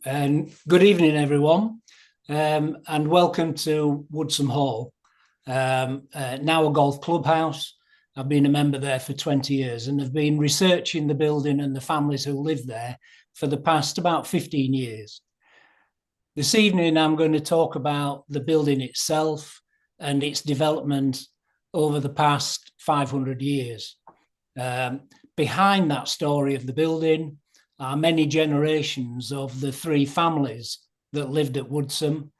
And good evening, everyone, and welcome to Woodsome Hall, now a golf clubhouse. I've been a member there for 20 years and have been researching the building and the families who live there for the past about 15 years. This evening, I'm going to talk about the building itself and its development over the past 500 years. Behind that story of the building are many generations of the three families that lived at Woodsome: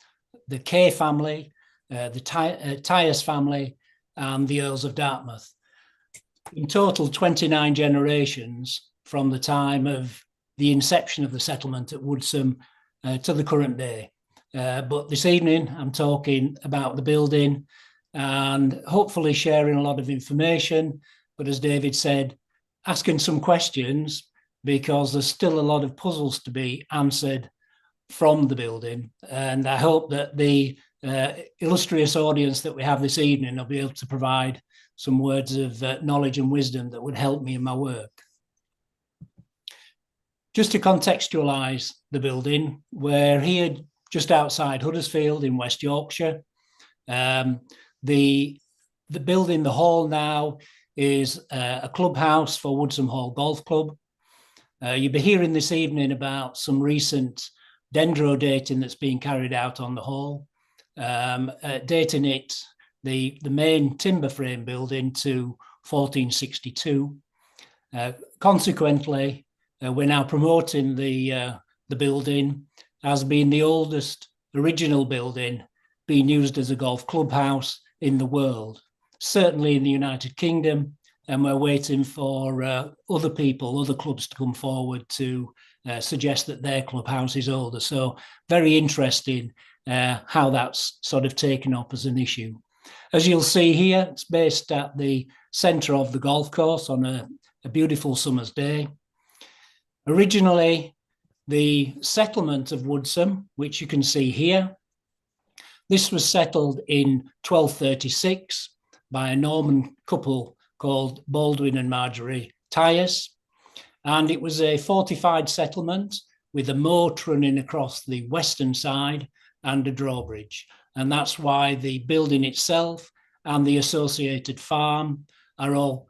the Kay family, the Tyers family, and the Earls of Dartmouth. In total, 29 generations from the time of the inception of the settlement at Woodsome to the current day. But this evening, I'm talking about the building and hopefully sharing a lot of information. But as David said, asking some questions, because there's still a lot of puzzles to be answered from the building. And I hope that the illustrious audience that we have this evening will be able to provide some words of knowledge and wisdom that would help me in my work. Just to contextualise the building, we're here just outside Huddersfield in West Yorkshire. The building, the hall now, is a clubhouse for Woodsome Hall Golf Club. You'll be hearing this evening about some recent dendro dating that's being carried out on the hall, dating it, the main timber frame building, to 1462. Consequently, we're now promoting the building as being the oldest original building being used as a golf clubhouse in the world, certainly in the United Kingdom. And we're waiting for other people, other clubs to come forward to suggest that their clubhouse is older. So very interesting how that's sort of taken up as an issue. As you'll see here, it's based at the centre of the golf course on a beautiful summer's day. Originally, the settlement of Woodsome, which you can see here, this was settled in 1236 by a Norman couple called Baldwin and Marjorie Tyers. And it was a fortified settlement with a moat running across the western side and a drawbridge. And that's why the building itself and the associated farm are all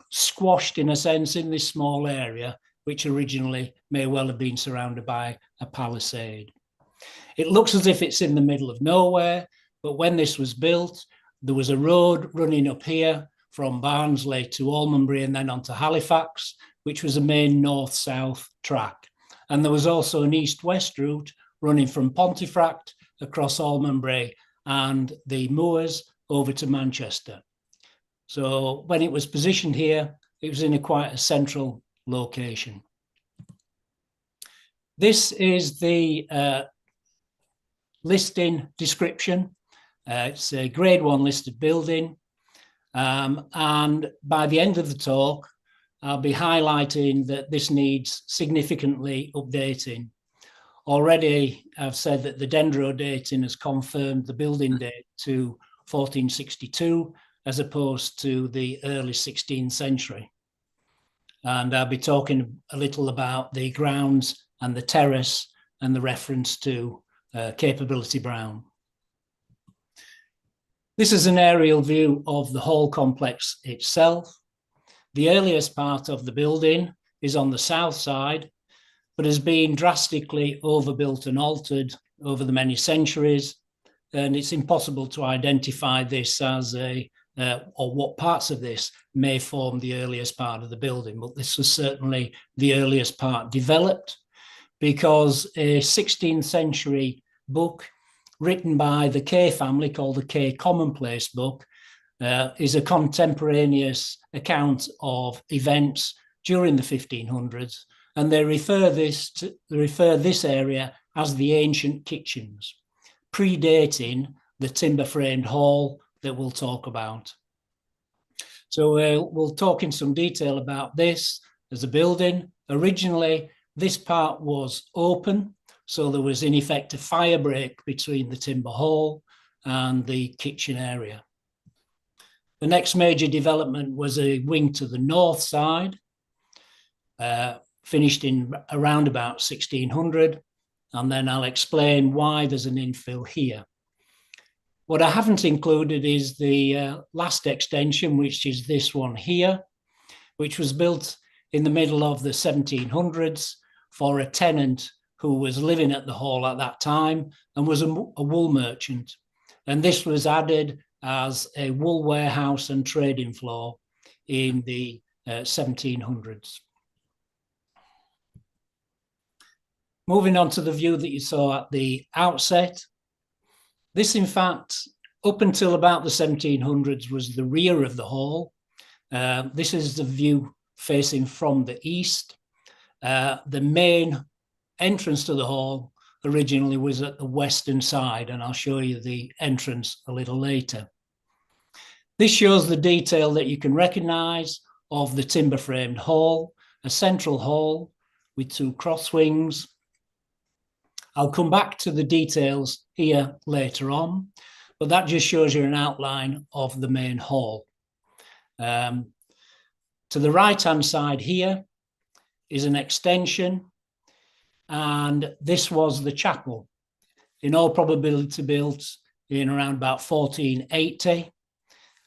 squashed, in a sense, in this small area, which originally may well have been surrounded by a palisade. It looks as if it's in the middle of nowhere, but when this was built, there was a road running up here from Barnsley to Almonbury and then on to Halifax, which was a main north-south track. And there was also an east-west route running from Pontefract across Almonbury and the moors over to Manchester. So when it was positioned here, it was in quite a central location. This is the listing description. It's a grade 1 listed building. And by the end of the talk, I'll be highlighting that this needs significantly updating. Already, I've said that the dendro dating has confirmed the building date to 1462, as opposed to the early 16th century. And I'll be talking a little about the grounds and the terrace and the reference to Capability Brown. This is an aerial view of the hall complex itself. The earliest part of the building is on the south side, but has been drastically overbuilt and altered over the many centuries. And it's impossible to identify this as or what parts of this may form the earliest part of the building. But this was certainly the earliest part developed, because a 16th century book written by the Kay family, called the Kay Commonplace Book, is a contemporaneous account of events during the 1500s, and they refer this area as the ancient kitchens, predating the timber-framed hall that we'll talk about. So we'll talk in some detail about this as a building. Originally, this part was open, so there was in effect a fire break between the timber hall and the kitchen area. The next major development was a wing to the north side, finished in around about 1600, and then I'll explain why there's an infill here. What I haven't included is the last extension, which is this one here, which was built in the middle of the 1700s for a tenant who was living at the hall at that time and was a wool merchant. And this was added as a wool warehouse and trading floor in the 1700s. Moving on to the view that you saw at the outset. This, in fact, up until about the 1700s, was the rear of the hall. This is the view facing from the east. The main entrance to the hall originally was at the western side, and I'll show you the entrance a little later. This shows the detail that you can recognise of the timber-framed hall, a central hall with two cross wings. I'll come back to the details here later on, but that just shows you an outline of the main hall. To the right-hand side here is an extension, and this was the chapel, in all probability built in around about 1480.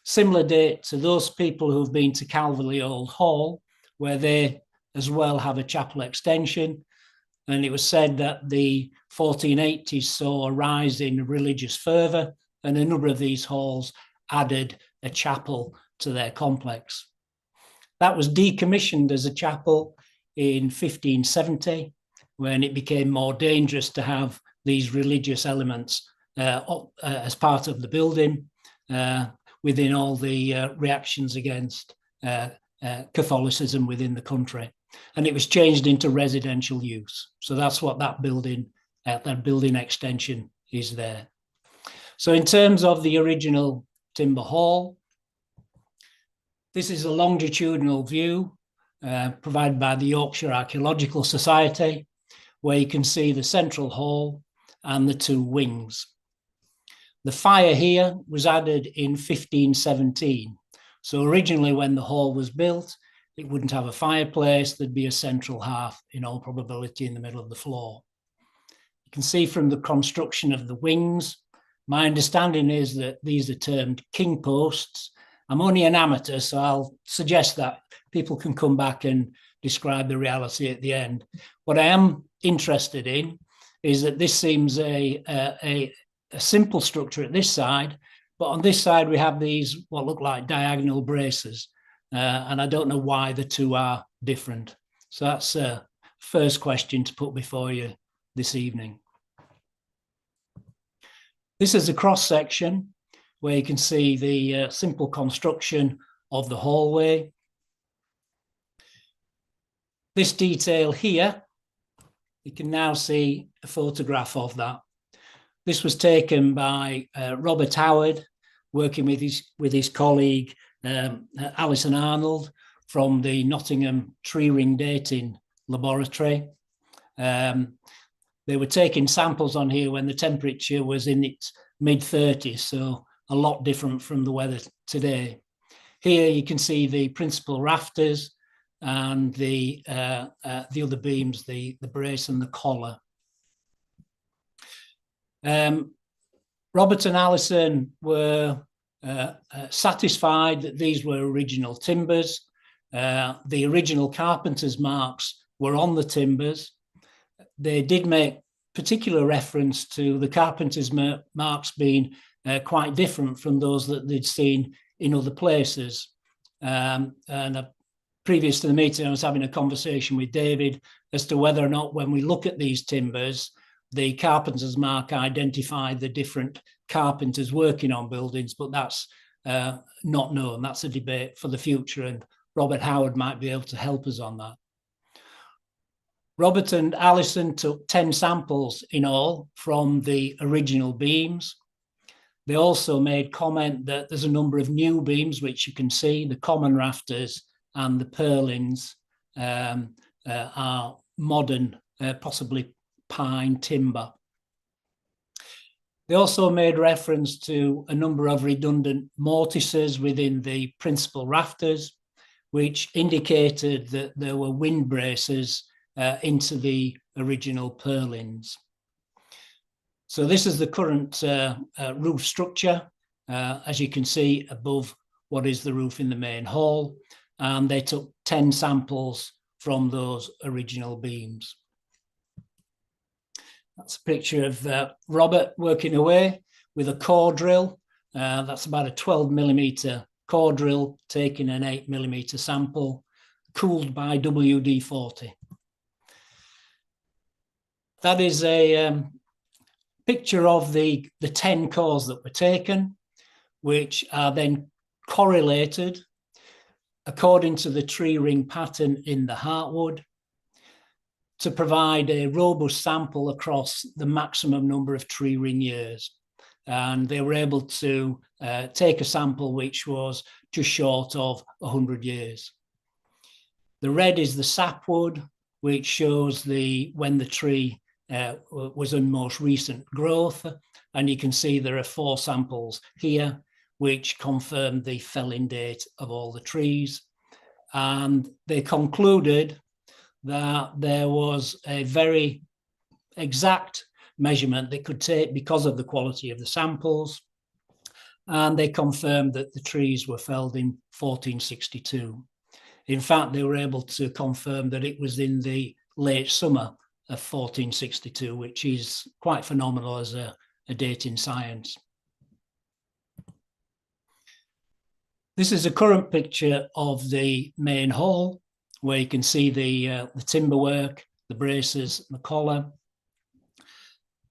Similar date to those people who've been to Calverley Old Hall, where they as well have a chapel extension. And it was said that the 1480s saw a rise in religious fervour, and a number of these halls added a chapel to their complex. That was decommissioned as a chapel in 1570, when it became more dangerous to have these religious elements as part of the building, within all the reactions against Catholicism within the country. And it was changed into residential use. So that's what that building extension is there. So in terms of the original timber hall, this is a longitudinal view provided by the Yorkshire Archaeological Society, where you can see the central hall and the two wings. The fire here was added in 1517. So originally when the hall was built, it wouldn't have a fireplace, there'd be a central hearth in all probability in the middle of the floor. You can see from the construction of the wings, my understanding is that these are termed king posts. I'm only an amateur, so I'll suggest that people can come back and describe the reality at the end. What I am interested in is that this seems a simple structure at this side, but on this side we have these what look like diagonal braces, and I don't know why the two are different. So that's the first question to put before you this evening. This is a cross section where you can see the simple construction of the hallway. This detail here, you can now see a photograph of that. This was taken by Robert Howard, working with his colleague Alison Arnold from the Nottingham Tree Ring Dating Laboratory. They were taking samples on here when the temperature was in its mid-30s, so a lot different from the weather today. Here you can see the principal rafters and the other beams, the brace and the collar. Robert and Alison were satisfied that these were original timbers. The original carpenter's marks were on the timbers. They did make particular reference to the carpenter's marks being quite different from those that they'd seen in other places. Previous to the meeting, I was having a conversation with David as to whether or not when we look at these timbers, the carpenter's mark identified the different carpenters working on buildings, but that's not known. That's a debate for the future, and Robert Howard might be able to help us on that. Robert and Alison took 10 samples in all from the original beams. They also made comment that there's a number of new beams, which you can see, the common rafters and the purlins are modern, possibly pine timber. They also made reference to a number of redundant mortises within the principal rafters, which indicated that there were wind braces into the original purlins. So this is the current roof structure, as you can see above what is the roof in the main hall, and they took 10 samples from those original beams. That's a picture of Robert working away with a core drill. That's about a 12mm core drill, taking an 8mm sample, cooled by WD-40. That is a picture of the 10 cores that were taken, which are then correlated according to the tree ring pattern in the heartwood to provide a robust sample across the maximum number of tree ring years. And they were able to take a sample which was just short of 100 years. The red is the sapwood, which shows when the tree was in most recent growth. And you can see there are 4 samples here, which confirm the felling date of all the trees. And they concluded that there was a very exact measurement they could take because of the quality of the samples. And they confirmed that the trees were felled in 1462. In fact, they were able to confirm that it was in the late summer of 1462, which is quite phenomenal as a date in science. This is a current picture of the main hall, where you can see the timber work, the braces, the collar.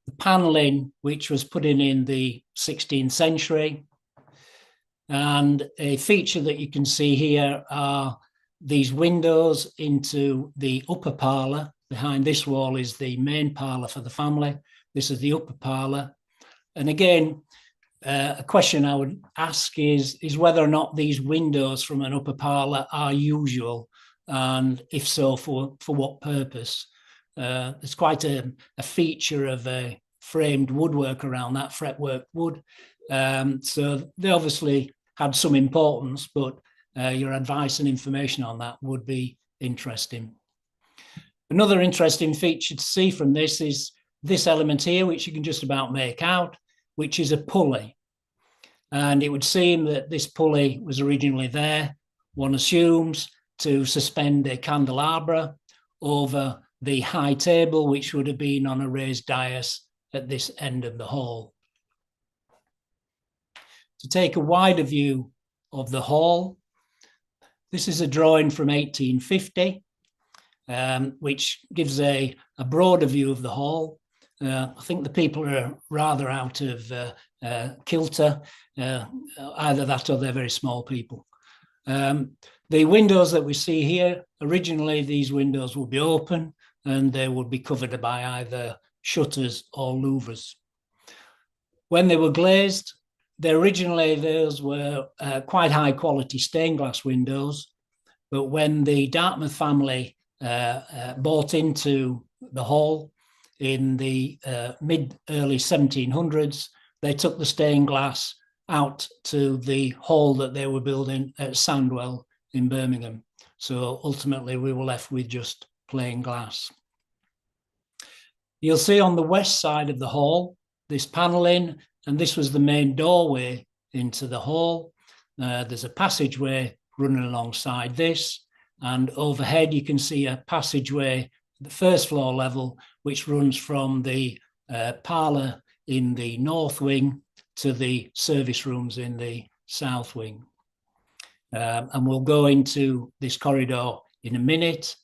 The panelling, which was put in the 16th century. And a feature that you can see here are these windows into the upper parlour. Behind this wall is the main parlour for the family. This is the upper parlour. And again, a question I would ask is whether or not these windows from an upper parlour are usual, and if so, for what purpose. There's quite a feature of a framed woodwork around that, fretwork wood. So they obviously had some importance, but your advice and information on that would be interesting. Another interesting feature to see from this is this element here, which you can just about make out, which is a pulley. And it would seem that this pulley was originally there, one assumes, to suspend a candelabra over the high table, which would have been on a raised dais at this end of the hall. To take a wider view of the hall, this is a drawing from 1850, which gives a broader view of the hall. I think the people are rather out of kilter, either that or they're very small people. The windows that we see here, originally these windows would be open and they would be covered by either shutters or louvers. When they were glazed, originally those were quite high quality stained glass windows, but when the Dartmouth family bought into the hall in the mid-early 1700s, they took the stained glass out to the hall that they were building at Sandwell in Birmingham. So ultimately we were left with just plain glass. You'll see on the west side of the hall, this panelling, and this was the main doorway into the hall. There's a passageway running alongside this, and overhead you can see a passageway at the first floor level, which runs from the parlour in the north wing to the service rooms in the south wing. And we'll go into this corridor in a minute,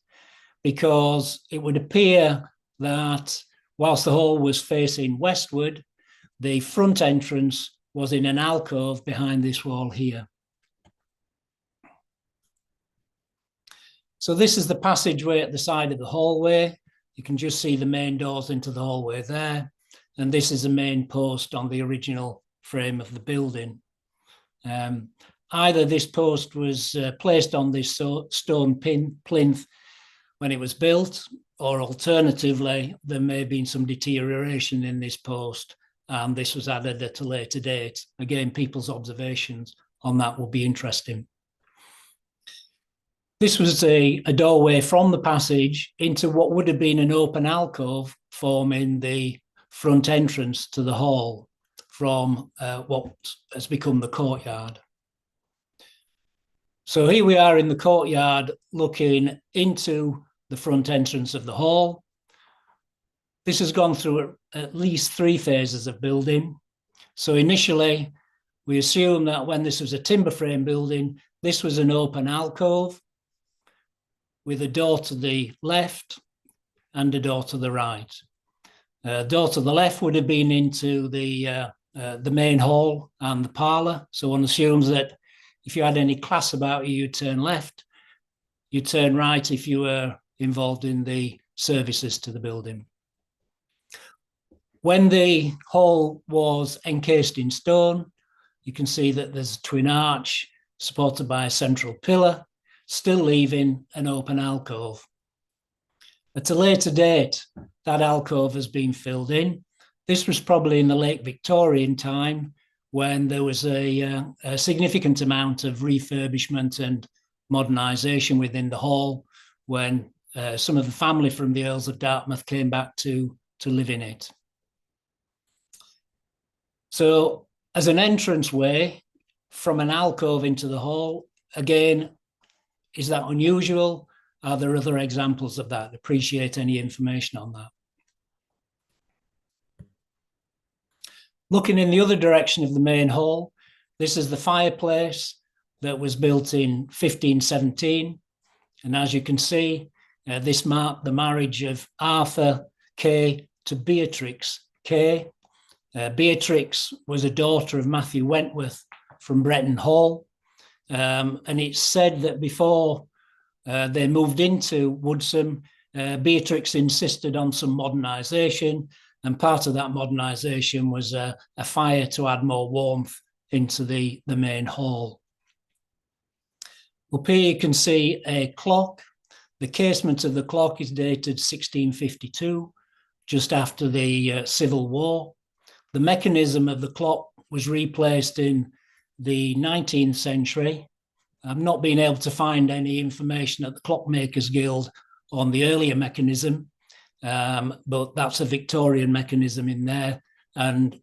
because it would appear that whilst the hall was facing westward, the front entrance was in an alcove behind this wall here. So this is the passageway at the side of the hallway. You can just see the main doors into the hallway there. And this is the main post on the original frame of the building. Either this post was placed on this stone plinth when it was built, or alternatively, there may have been some deterioration in this post, and this was added at a later date. Again, people's observations on that will be interesting. This was a doorway from the passage into what would have been an open alcove forming the front entrance to the hall from what has become the courtyard. So here we are in the courtyard looking into the front entrance of the hall. This has gone through at least 3 phases of building. So initially, we assume that when this was a timber frame building, this was an open alcove with a door to the left and a door to the right. Door to the left would have been into the main hall and the parlour. So one assumes that if you had any class about you, you'd turn left. You'd turn right if you were involved in the services to the building. When the hall was encased in stone, you can see that there's a twin arch supported by a central pillar, still leaving an open alcove. At a later date, that alcove has been filled in. This was probably in the late Victorian time when there was a significant amount of refurbishment and modernisation within the hall, when some of the family from the Earls of Dartmouth came back to live in it. So as an entranceway from an alcove into the hall, again, is that unusual? Are there other examples of that? Appreciate any information on that. Looking in the other direction of the main hall, this is the fireplace that was built in 1517. And as you can see, this marked the marriage of Arthur Kay to Beatrix Kay. Beatrix was a daughter of Matthew Wentworth from Bretton Hall. And it's said that before they moved into Woodsome, Beatrix insisted on some modernisation, and part of that modernisation was a fire to add more warmth into the main hall. Up here you can see a clock. The casement of the clock is dated 1652, just after the Civil War. The mechanism of the clock was replaced in the 19th century. I've not been able to find any information at the Clockmakers Guild on the earlier mechanism, but that's a Victorian mechanism in there. And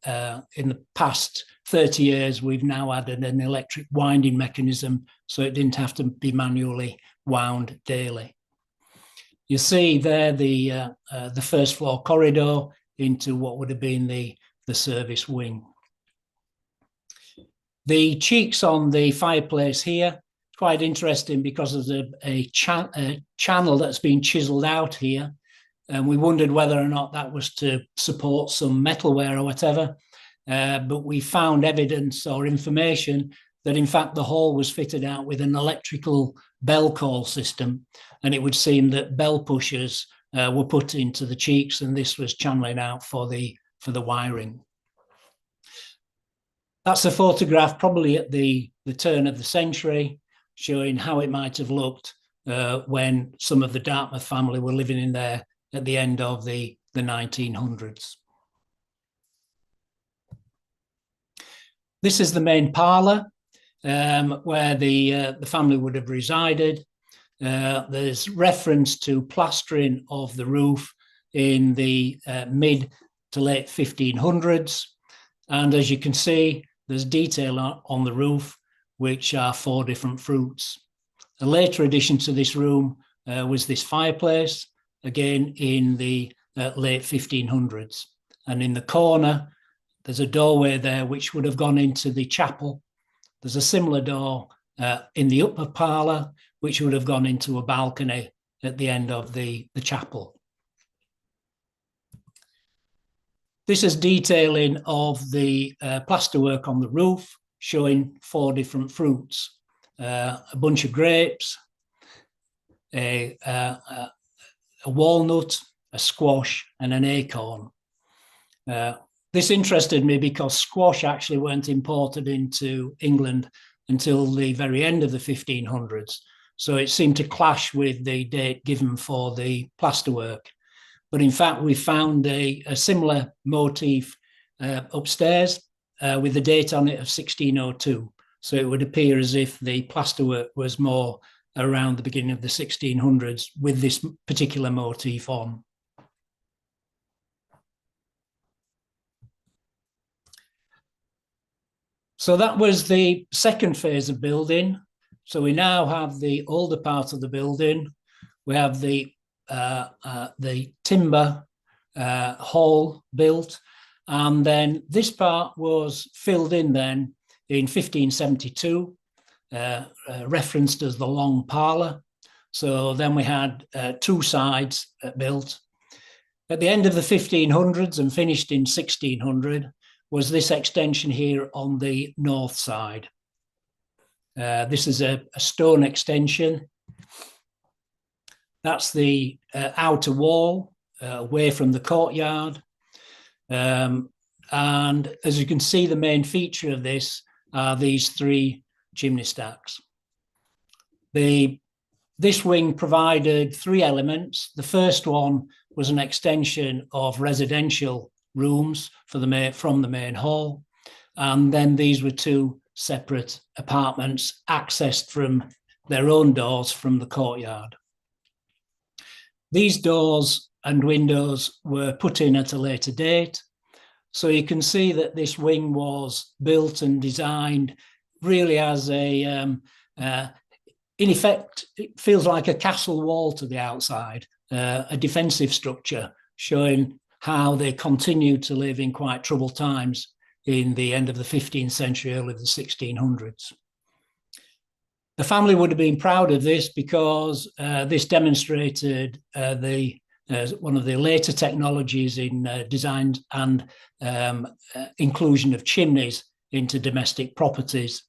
in the past 30 years, we've now added an electric winding mechanism, so it didn't have to be manually wound daily. You see there the first floor corridor into what would have been the service wing. The cheeks on the fireplace here, quite interesting because there's a channel that's been chiselled out here. And we wondered whether or not that was to support some metalware or whatever. But we found evidence or information that in fact the hall was fitted out with an electrical bell call system. And it would seem that bell pushers were put into the cheeks, and this was channeling out for the wiring. That's a photograph probably at the turn of the century, showing how it might have looked when some of the Dartmouth family were living in there at the end of the 1900s. This is the main parlour where the family would have resided. There's reference to plastering of the roof in the mid to late 1500s. And as you can see, there's detail on the roof, which are 4 different fruits. A later addition to this room was this fireplace, again in the late 1500s. And in the corner, there's a doorway there which would have gone into the chapel. There's a similar door in the upper parlour, which would have gone into a balcony at the end of the chapel. This is detailing of the plasterwork on the roof, showing 4 different fruits, a bunch of grapes, a walnut, a squash, and an acorn. This interested me because squash actually weren't imported into England until the very end of the 1500s. So it seemed to clash with the date given for the plasterwork. But in fact, we found a similar motif upstairs with the date on it of 1602. So it would appear as if the plasterwork was more around the beginning of the 1600s with this particular motif on. So that was the second phase of building. So we now have the older part of the building. We have the timber hall built, and then this part was filled in then in 1572, referenced as the long parlour. So then we had two sides built. At the end of the 1500s and finished in 1600 was this extension here on the north side. This is a stone extension. That's the outer wall away from the courtyard. And as you can see, the main feature of this are these three chimney stacks. This wing provided three elements. The first one was an extension of residential rooms from the main hall. And then these were two separate apartments accessed from their own doors from the courtyard. These doors and windows were put in at a later date. So you can see that this wing was built and designed really as in effect, it feels like a castle wall to the outside, a defensive structure showing how they continued to live in quite troubled times in the end of the 15th century, early the 1600s. The family would have been proud of this because this demonstrated one of the later technologies in design and inclusion of chimneys into domestic properties.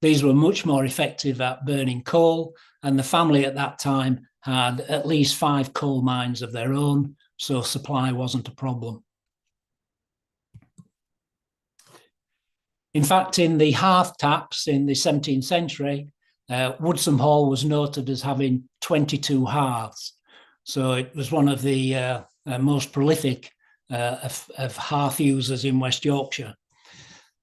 These were much more effective at burning coal, and the family at that time had at least 5 coal mines of their own, so supply wasn't a problem. In fact, in the hearth taps in the 17th century, Woodsome Hall was noted as having 22 hearths. So it was one of the most prolific of hearth users in West Yorkshire.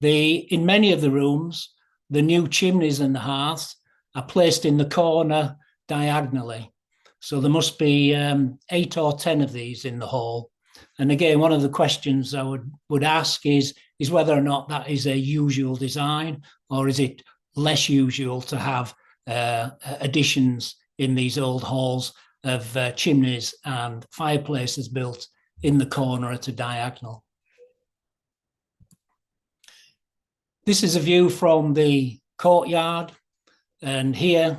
In many of the rooms, the new chimneys and the hearths are placed in the corner diagonally. So there must be 8 or 10 of these in the hall. And again, one of the questions I would ask is whether or not that is a usual design, or is it less usual to have additions in these old halls of chimneys and fireplaces built in the corner at a diagonal. This is a view from the courtyard, and here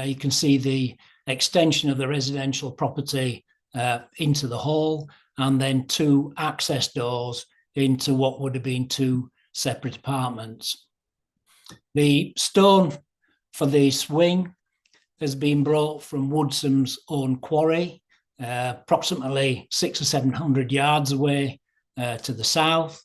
you can see the extension of the residential property into the hall, and then 2 access doors into what would have been 2 separate apartments. The stone for this wing has been brought from Woodsome's own quarry, approximately 600 or 700 yards away to the south.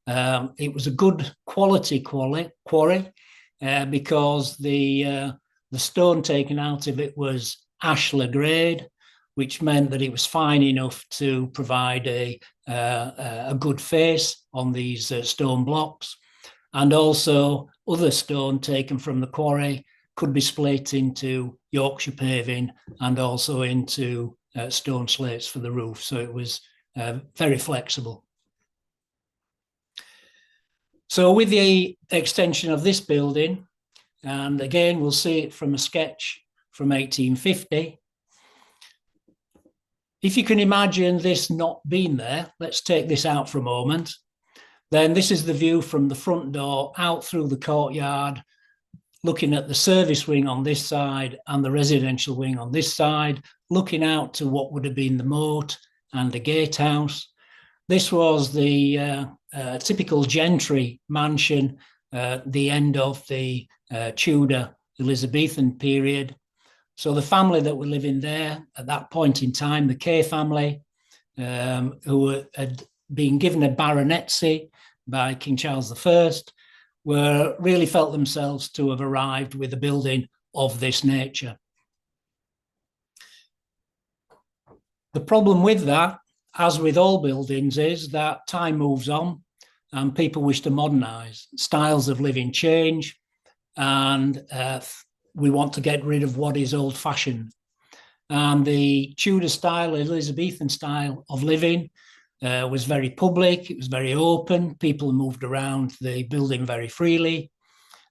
It was a good quality quarry because the stone taken out of it was ashlar grade, which meant that it was fine enough to provide a good face on these stone blocks. And also other stone taken from the quarry could be split into Yorkshire paving and also into stone slates for the roof. So it was very flexible. So with the extension of this building, and again, we'll see it from a sketch from 1850. If you can imagine this not being there, let's take this out for a moment. Then this is the view from the front door out through the courtyard, looking at the service wing on this side and the residential wing on this side, looking out to what would have been the moat and the gatehouse. This was the typical gentry mansion, the end of the Tudor Elizabethan period. So the family that were living there at that point in time, the Kay family, who had been given a baronetcy by King Charles I, really felt themselves to have arrived with a building of this nature. The problem with that, as with all buildings, is that time moves on and people wish to modernise. Styles of living change, and we want to get rid of what is old-fashioned. And the Tudor style, Elizabethan style of living was very public. It was very open. People moved around the building very freely.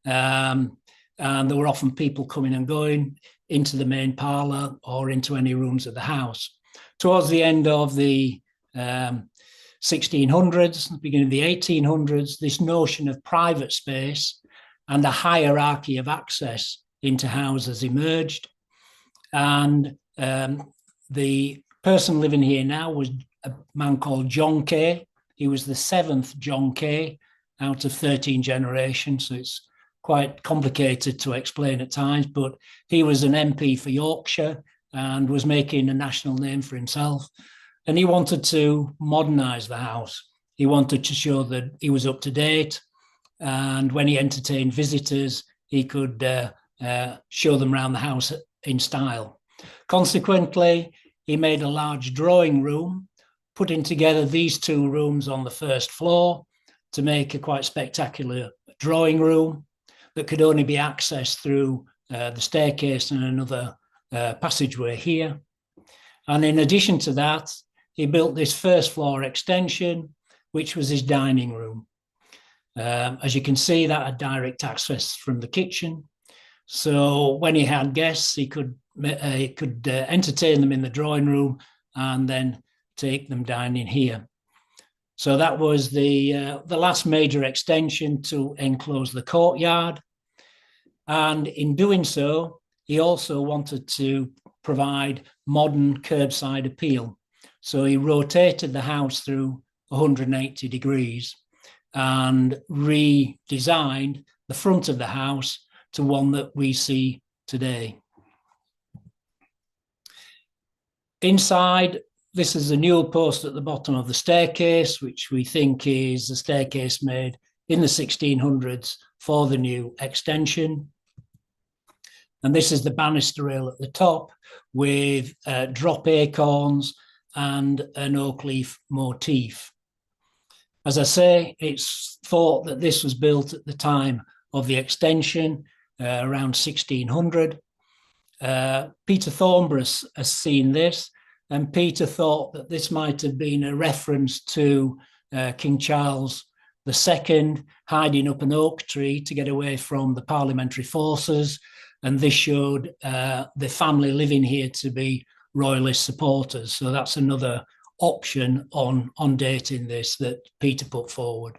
And there were often people coming and going into the main parlour or into any rooms of the house. Towards the end of the 1600s, beginning of the 1800s, this notion of private space and a hierarchy of access into houses emerged. And the person living here now was a man called John Kay. He was the 7th John Kay out of 13 generations, so it's quite complicated to explain at times, but he was an MP for Yorkshire and was making a national name for himself. And he wanted to modernise the house. He wanted to show that he was up to date. And when he entertained visitors, he could show them around the house in style. Consequently, he made a large drawing room, putting together these two rooms on the first floor to make a quite spectacular drawing room that could only be accessed through the staircase and another passageway here. And in addition to that, he built this first floor extension, which was his dining room. As you can see, that had direct access from the kitchen. So when he had guests, he could entertain them in the drawing room and then take them dining here. So that was the last major extension to enclose the courtyard. And in doing so, he also wanted to provide modern curbside appeal. So he rotated the house through 180 degrees and redesigned the front of the house to one that we see today. Inside, this is the newel post at the bottom of the staircase, which we think is the staircase made in the 1600s for the new extension. And this is the banister rail at the top with drop acorns and an oak leaf motif. As I say, it's thought that this was built at the time of the extension, around 1600. Peter Thornborough has seen this, and Peter thought that this might have been a reference to King Charles II hiding up an oak tree to get away from the parliamentary forces, and this showed the family living here to be royalist supporters. So that's another option on dating this that Peter put forward.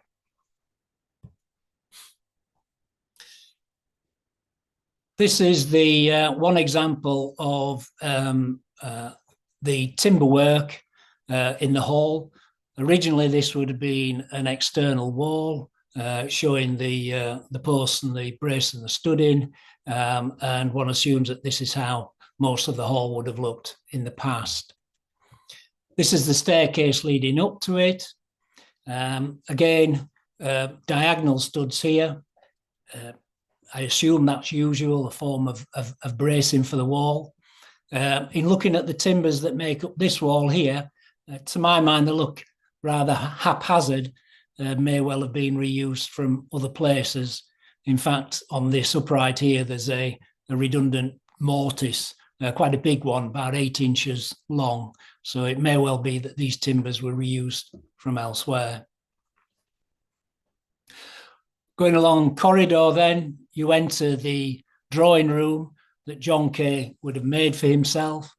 This is the one example of the timber work in the hall. Originally, this would have been an external wall showing the posts and the brace and the studding, and one assumes that this is how most of the hall would have looked in the past. This is the staircase leading up to it. Again, diagonal studs here. I assume that's usual, a form of bracing for the wall. In looking at the timbers that make up this wall here, to my mind, they look rather haphazard, may well have been reused from other places. In fact, on this upright here, there's a redundant mortise, quite a big one, about 8 inches long. So it may well be that these timbers were reused from elsewhere. Going along corridor then, you enter the drawing room that John Kay would have made for himself.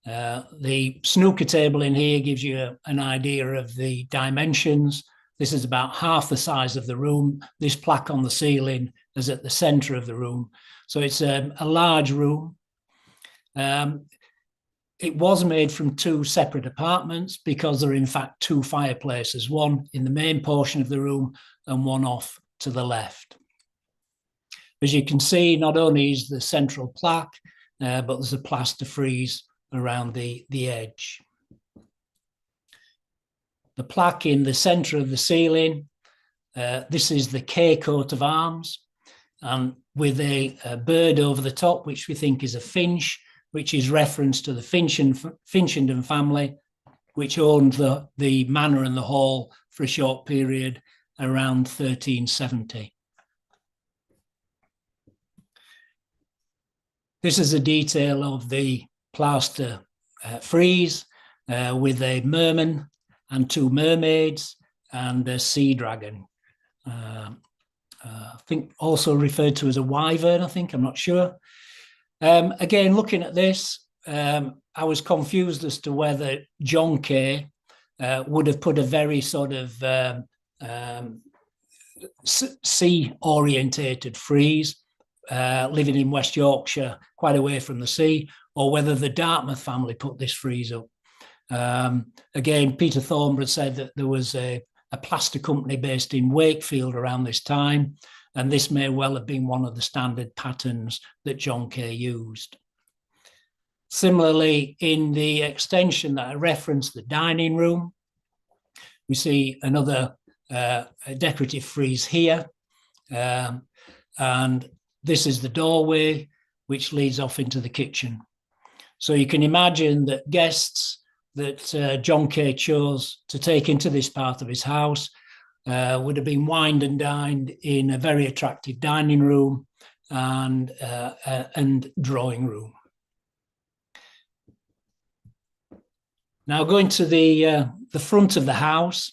The snooker table in here gives you an idea of the dimensions. This is about half the size of the room. This plaque on the ceiling is at the center of the room. So it's a large room. It was made from 2 separate apartments because there are in fact 2 fireplaces, one in the main portion of the room and one off to the left. As you can see, not only is the central plaque, but there's a plaster frieze around the edge. The plaque in the center of the ceiling, this is the Kay coat of arms, and with a bird over the top, which we think is a finch, which is reference to the Finchenden family, which owned the manor and the hall for a short period around 1370. This is a detail of the plaster frieze with a merman and two mermaids and a sea dragon. I think also referred to as a wyvern, I think, I'm not sure. Again, looking at this, I was confused as to whether John Kay would have put a very sort of sea-orientated frieze, living in West Yorkshire, quite away from the sea, or whether the Dartmouth family put this frieze up. Again, Peter Thornborough said that there was a plaster company based in Wakefield around this time, and this may well have been one of the standard patterns that John Kay used. Similarly, in the extension that I referenced, the dining room, we see another decorative frieze here, and this is the doorway which leads off into the kitchen. So you can imagine that guests that John Kay chose to take into this part of his house would have been wined and dined in a very attractive dining room and drawing room. Now going to the front of the house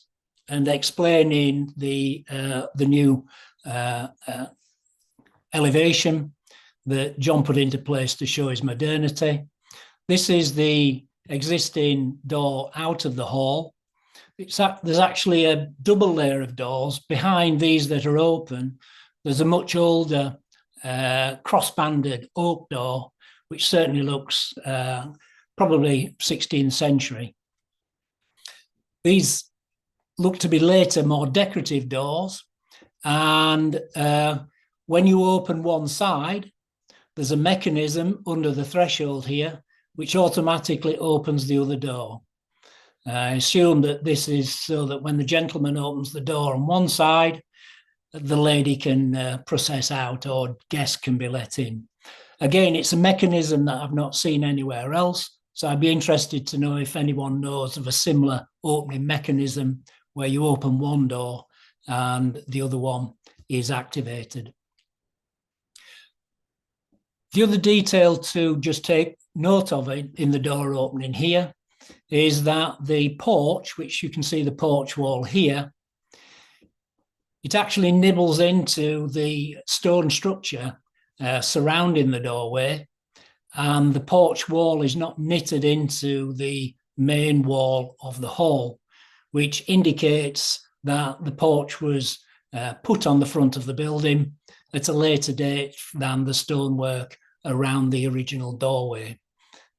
and explaining the new elevation that John put into place to show his modernity. This is the existing door out of the hall. There's actually a double layer of doors behind these that are open. There's a much older cross-banded oak door, which certainly looks probably 16th century. These look to be later, more decorative doors. And when you open one side, there's a mechanism under the threshold here, which automatically opens the other door. I assume that this is so that when the gentleman opens the door on one side, the lady can process out or guests can be let in. Again, it's a mechanism that I've not seen anywhere else. So I'd be interested to know if anyone knows of a similar opening mechanism where you open one door and the other one is activated. The other detail to just take note of it in the door opening here is that the porch, which you can see the porch wall here, it actually nibbles into the stone structure surrounding the doorway, and the porch wall is not knitted into the main wall of the hall, which indicates that the porch was put on the front of the building at a later date than the stonework around the original doorway.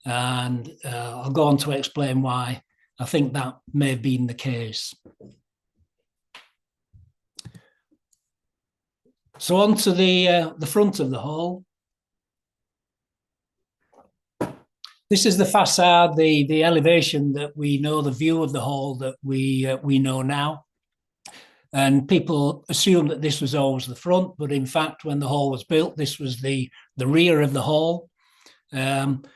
And I'll go on to explain why I think that may have been the case. So on to the front of the hall. This is the facade, the elevation that we know, the view of the hall that we know now. And people assume that this was always the front, but in fact, when the hall was built, this was the rear of the hall. It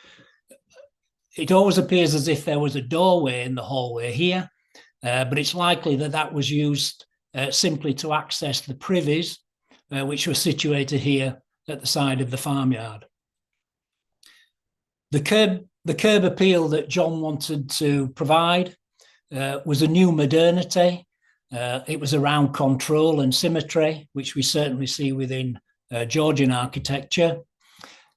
always appears as if there was a doorway in the hallway here, but it's likely that that was used simply to access the privies, which were situated here at the side of the farmyard. The curb appeal that John wanted to provide was a new modernity. It was around control and symmetry, which we certainly see within Georgian architecture.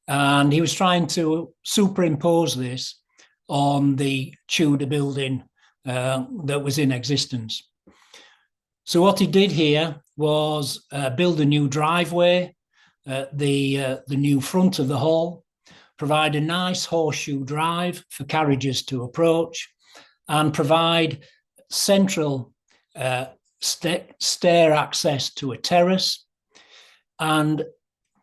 And he was trying to superimpose this on the Tudor building that was in existence. So what he did here was build a new driveway at the new front of the hall, provide a nice horseshoe drive for carriages to approach, and provide central stair access to a terrace, and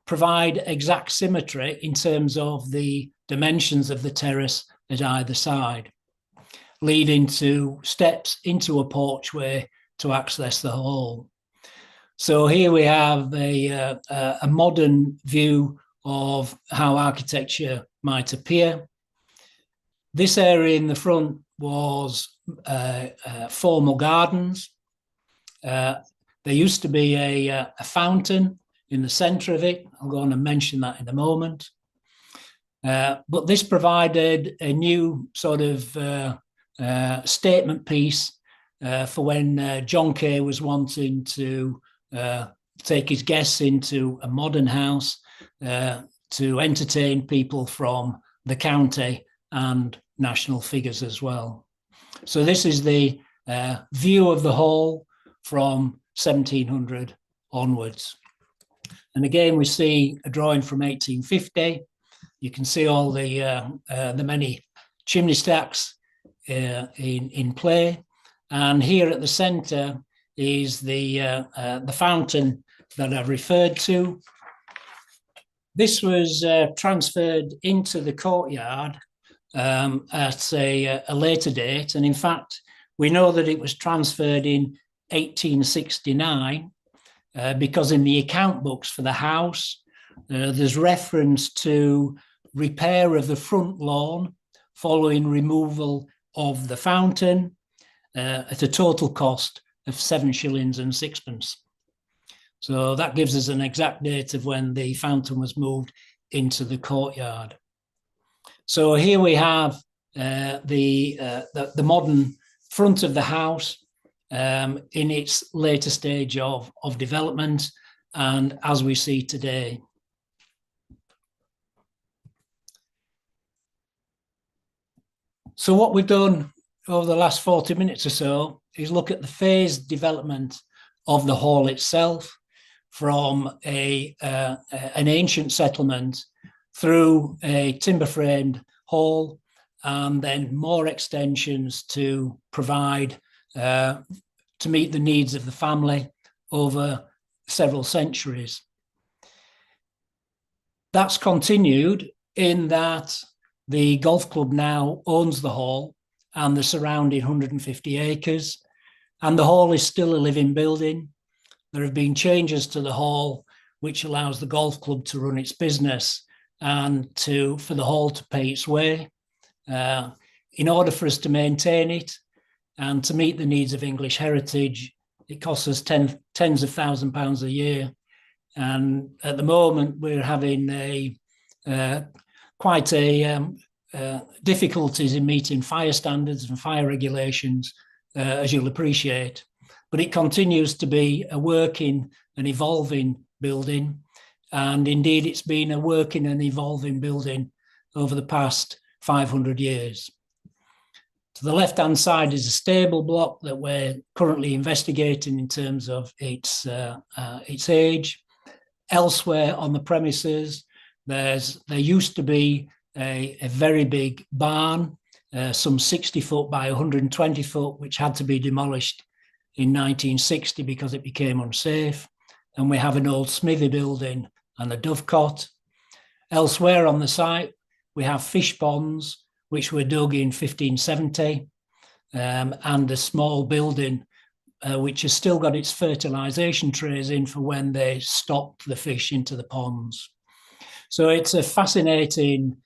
provide exact symmetry in terms of the dimensions of the terrace at either side, leading to steps into a porchway to access the hall. So here we have a modern view of how architecture might appear. This area in the front was formal gardens. There used to be a fountain in the centre of it. I'll go on and mention that in a moment. But this provided a new sort of statement piece for when John Kay was wanting to take his guests into a modern house to entertain people from the county and national figures as well. So this is the view of the hall from 1700 onwards. And again, we see a drawing from 1850. You can see all the many chimney stacks in play. And here at the center is the fountain that I've referred to. This was transferred into the courtyard at a later date. And in fact, we know that it was transferred in 1869 because in the account books for the house, there's reference to repair of the front lawn following removal of the fountain at a total cost of 7 shillings and sixpence. So that gives us an exact date of when the fountain was moved into the courtyard. So here we have the modern front of the house in its later stage of development and as we see today. So what we've done over the last 40 minutes or so is look at the phased development of the hall itself from an ancient settlement through a timber-framed hall and then more extensions to provide to meet the needs of the family over several centuries. That's continued in that the golf club now owns the hall and the surrounding 150 acres, and the hall is still a living building. There have been changes to the hall, which allows the golf club to run its business and for the hall to pay its way. In order for us to maintain it and to meet the needs of English heritage, it costs us tens of £1,000s a year. And at the moment, we're having quite difficulties in meeting fire standards and fire regulations, as you'll appreciate. But it continues to be a working and evolving building. And indeed, it's been a working and evolving building over the past 500 years. To the left-hand side is a stable block that we're currently investigating in terms of its age. Elsewhere on the premises, there used to be a very big barn, some 60 foot by 120 foot, which had to be demolished in 1960 because it became unsafe. And we have an old smithy building and a dovecot. Elsewhere on the site, we have fish ponds, which were dug in 1570, and a small building which has still got its fertilization trays in for when they stopped the fish into the ponds. So it's a fascinating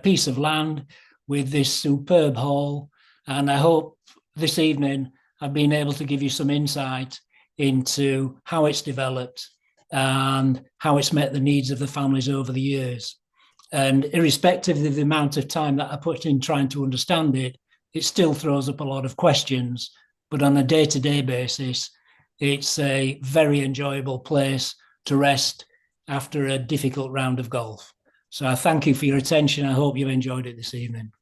piece of land with this superb hall. And I hope this evening I've been able to give you some insight into how it's developed and how it's met the needs of the families over the years. And irrespective of the amount of time that I put in trying to understand it, it still throws up a lot of questions. But on a day-to-day basis, it's a very enjoyable place to rest after a difficult round of golf. So I thank you for your attention. I hope you've enjoyed it this evening.